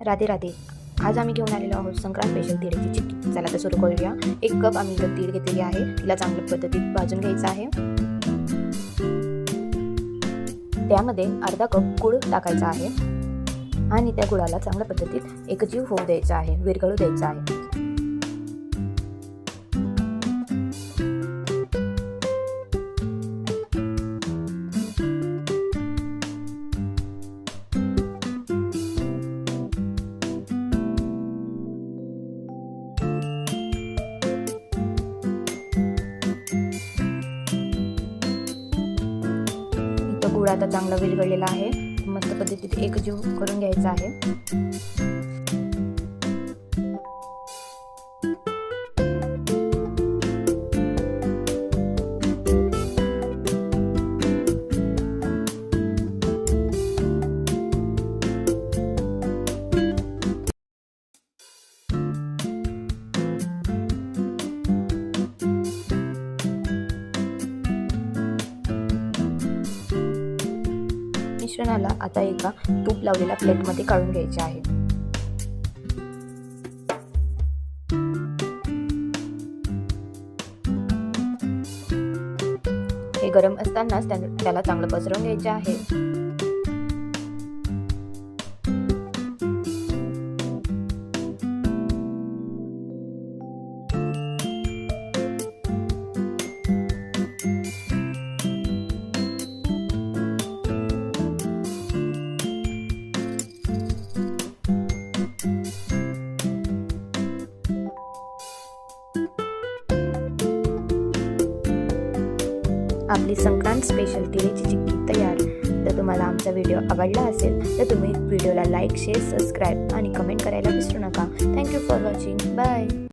राधे राधे. आज आम्ही घेऊन आलेलो आहोत संक्रांत स्पेशल तिळाची चिक्की. चला तर सुरू करूया. 1 कप आम्ही इथं तीळ घेतलेली आहे. तिला चांगल्या पद्धतीत भाजून घ्यायचं आहे. त्यामध्ये अर्धा कप गूळ टाकायचा आहे आणि त्या गुळाला चांगल्या पद्धतीत एकजीव होऊ द्यायचा आहे, विरघळू द्यायचा आहे. गूळ आता चांगला विरघळलेला आहे. मस्त पद्धतीत एकजीव करून घ्यायचा आहे. मिश्रणाला आता एका तूप लावलेल्या प्लेटमध्ये काढून घ्यायचे आहे. हे गरम असतानाच त्याला चांगलं पसरवून घ्यायचे आहे. आपली संक्रांत स्पेशल तिळाची चिक्की तयार. तर तुम्हाला आमचा व्हिडिओ आवडला असेल तर तुम्ही व्हिडिओला लाईक, शेअर, सबस्क्राईब आणि कमेंट करायला विसरू नका. Thank you for watching. बाय.